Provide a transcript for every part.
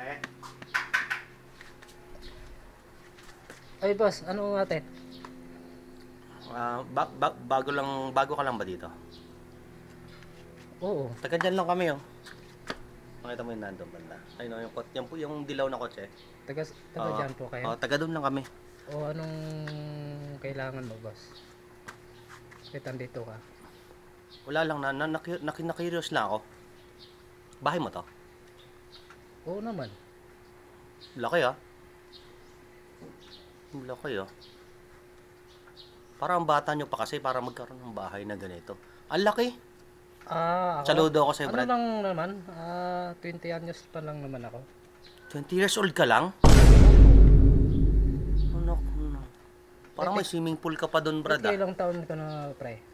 Eh? Ay boss, ano ate? Bago ka lang ba dito? Oo. Taga dyan lang kami, oh. Makita mo yung nandun banda. Ayun, yung dilaw na kotse. Taga dyan po kayo? Taga doon lang kami. O anong kailangan mo boss? Kahit andito ka? Wala lang, na-curious na ako. Bahay mo to? Oo naman. Laki, ah. Laki, ah. Parang bata nyo pa kasi para magkaroon ng bahay na ganito. Ang laki. Ako? Saludo ako sa'yo, Brad. Ano lang naman, 20 anyos pa lang naman ako. 20 years old ka lang? Ano? Parang may swimming pool ka pa doon, Brad, ah. Ilang taon ka na, pre?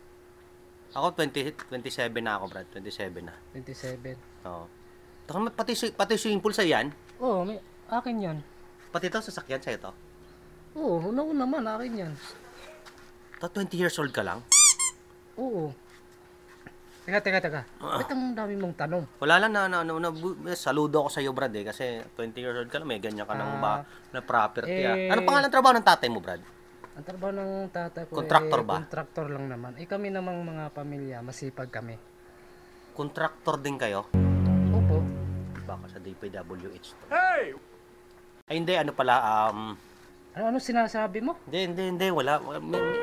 Ako, 27 na ako, Brad. 27 na. 27. Oo. Pati swimming pool sa yan? Oo, akin yan. Pati ito, sasakyan sa'yo to? Oo, una naman, akin yan. 20 years old ka lang? Oo. Teka. Ba't ang dami mong tanong? Wala lang saludo ako sa iyo, Brad, eh, kasi 20 years old ka lang, may ganyan ka na property. Ano pangalan trabaho ng tatay mo, Brad? Ang trabaho ng tatay ko Contractor ba? Contractor lang naman. Kami namang mga pamilya, masipag kami. Contractor din kayo? Opo. Baka sa DPWH to. Hey! Ay, hindi, ano pala, Ano sinasabi mo? Hindi, wala.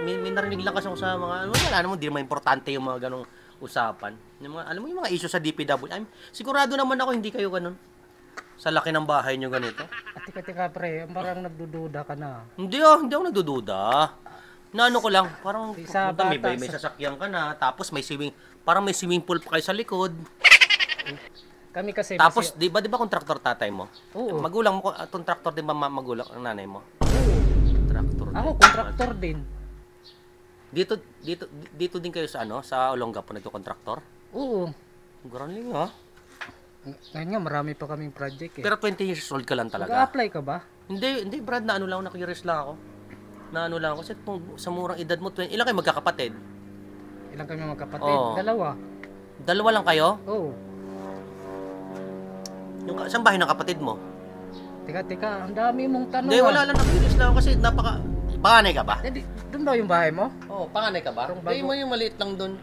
May narinig lang kasi ako sa mga, wala naman, di naman importante yung mga ganong usapan. Yung mga, alam mo yung mga issue sa DPWH, sigurado naman ako hindi kayo ganun. Sa laki ng bahay nyo ganito. Teka, pre, parang nagdududa ka na. Hindi ako nagdududa. Naano ko lang, parang may sasakyan ka na, tapos parang may swimming pool pa kayo sa likod. Kami kasi tapos, di ba kontraktor tatay mo? Oo. Magulang mo, kontraktor din ba magulang ang nanay mo? Oo. Kontraktor din. Ako, kontraktor din. Dito din kayo sa Olongapo nagko-kontraktor? Oo. Garanling, ha? Ngayon nga, marami pa kaming project eh. Pero 20 years old ka lang talaga. Nag-a-apply ka ba? Hindi, Brad, na-curious lang ako. Kasi sa murang edad mo, ilan kayo magkakapatid? Ilang kami magkapatid? Oo. Dalawa Lang kayo? Oo. Saan bahay ng kapatid mo? Teka, ang dami mong tanong. Hindi, wala lang, na-curious lang ako kasi panganay ka ba? Doon daw yung bahay mo? Oo, panganay ka ba? Hindi mo yung maliit lang doon.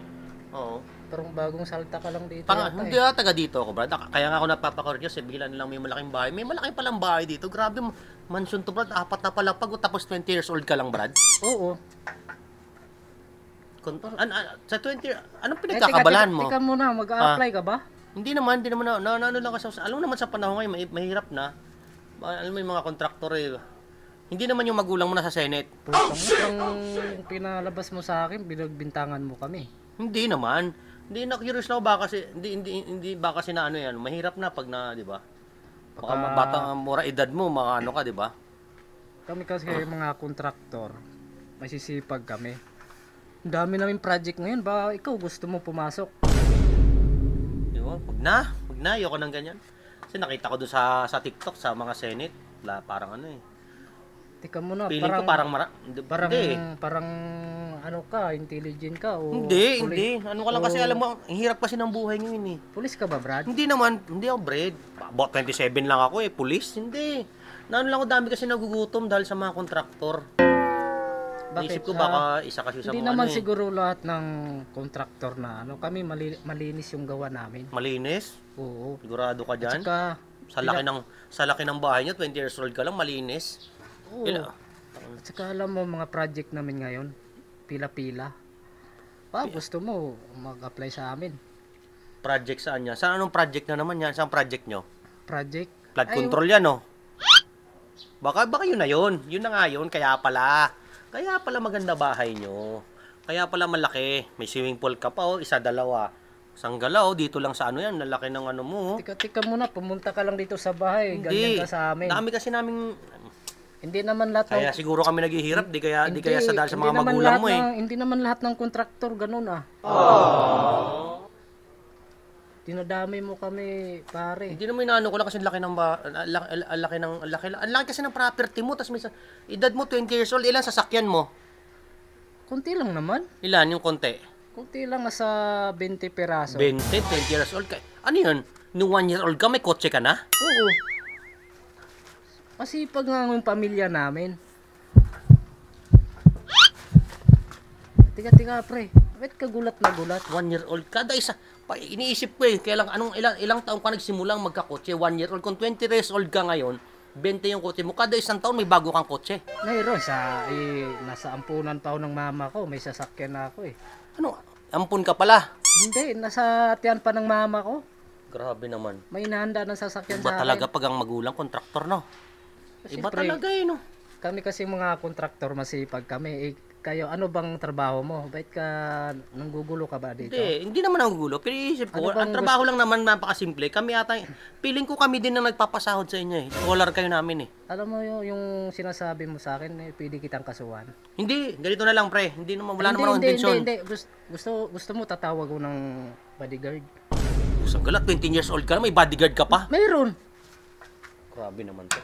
Oo. Parang bagong salta ka lang dito. Hindi taga dito ako, Brad. Kaya nga ako napapakurious, bigla nilang may malaking bahay. May malaki palang bahay dito. Grabe, mansion to, Brad. 4 na palapag, tapos 20 years old ka lang, Brad. Oo. Sa 20, anong pinagkakabalan mo? Teka muna, mag-a-apply ka ba? Hindi naman na lang kasi, alam mo naman sa panahon ngayon, mahirap na. Alam mo yung mga kontraktor hindi naman yung magulang mo nasa Senate. Ang pinalabas mo sa akin, binagbintangan mo kami. Hindi naman. Hindi na-curious lang ba kasi hindi ba kasi na yan, mahirap na pag na, 'di ba? Baka bata mura edad mo, mga ka, 'di ba? Kami kasi mga kontraktor, masisipag kami. Ang dami naming project ngayon, ba ikaw gusto mo pumasok? Wag na, ayoko nang ganyan. Kasi nakita ko doon sa TikTok sa mga Senate, parang Teka muna, feeling ko parang ano ka, intelligent ka o Hindi. Ano ka lang kasi alam mo, ang hirap kasi ng buhay ngayon eh. Pulis ka ba, Brad? Hindi ako, Brad. About 27 lang ako pulis. Hindi. Lang ako dami kasi nagugutom dahil sa mga kontraktor. Bakit? Isip ko baka isa kasi sa mga hindi naman siguro lahat ng kontraktor na kami malinis yung gawa namin. Malinis? Oo. Sigurado ka dyan? At saka, sa laki ng bahay nyo, 20 years old ka lang, malinis. Oo. At saka alam mo, mga project namin ngayon, pila-pila. Gusto mo, mag-apply sa amin. Project saan yan? Saan anong project na naman yan? Saan project nyo? Project? Flood control yan, no? Baka yun na yun. Yun na nga yun, kaya pala maganda bahay nyo. Kaya pala malaki. May swimming pool ka pa, isa, dalawa. Isang galaw, dito lang sa yan, lalaki ng mo. Teka muna, pumunta ka lang dito sa bahay. Ganyan ka sa amin. Dami kasi namin. Hindi naman lahat kaya siguro kami naghihirap, di kaya sa dahil sa mga magulang mo Hindi naman lahat ng kontraktor ganun Dinadami mo kami, pare. Hindi naman inaano ko lang kasi laki kasi ng property mo, tapos edad mo 20 years old, ilan sasakyan mo? Kunti lang naman. Ilan yung konti? Kunti lang, sa 20 peraso. 20 years old ka. Ano yun? Nung 1 year old ka, may kotse ka na? Oo. Masipag nga yung pamilya namin. Tiga, pre. Bakit ka gulat na gulat? 1 year old. Kada isa. Iniisip ko kailang ilang taon ka nagsimulang magkakotse? 1 year old. Kung 20 years old ka ngayon, 20 yung kotse mo. Kada isang taon may bago kang kotse. Mayroon nasa ampunan pa ako ng mama ko. May sasakyan na ako eh. Ano? Ampun ka pala. Hindi, nasa tiyan pa ng mama ko. Grabe naman. May inahanda ng sasakyan Iba sa akin. talaga pag ang magulang kontraktor, no? Iba Siyempre, talaga no? kami kasi mga kontraktor masipag kami. Kayo, ano bang trabaho mo? Bakit ka nanggugulo ka ba dito? Hindi naman ang gulo. Pero isip ko, Ano bang ang trabaho lang naman napakasimple. Kami ata, feeling ko kami din na nagpapasahod sa inyo eh. Scholar kayo namin eh. Alam mo yung sinasabi mo sa akin, pwede kitang kasuhan. Hindi, ganito na lang pre. Hindi naman, wala naman akong intensyon. Hindi. Gusto mo tatawag ko ng bodyguard? Isang galat, 20 years old ka na, may bodyguard ka pa. Mayroon. Grabe naman to.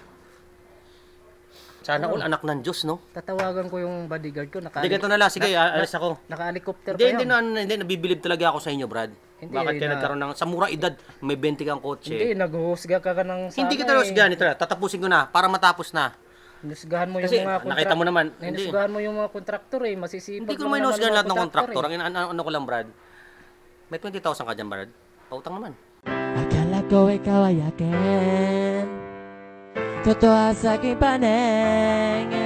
Sana all anak ng Diyos, no? Tatawagan ko yung bodyguard ko. Hindi, ganito na lang. Sige, alis ako. Naka-helicopter pa yun. Hindi, nabibilib talaga ako sa inyo, Brad. Hindi, Bakit ka nagkaroon ng, sa mura edad, may 20 kang kotse. Hindi, naghuhusga ka ng sana. Hindi kita husgahan ito. Tatapusin ko na, para matapos na. Hinusgahan mo Kasi, yung mga nakita mo naman. Hindi. Hinusgahan mo yung mga kontraktor eh. Masisipag Hindi ko naman naman husgahan mga lahat ng kontraktor. eh. Ano ko lang, Brad. May 20,000 ka dyan, Brad. Pautang naman. Akala ko ikaw ay akin, totoo sa aking paningin.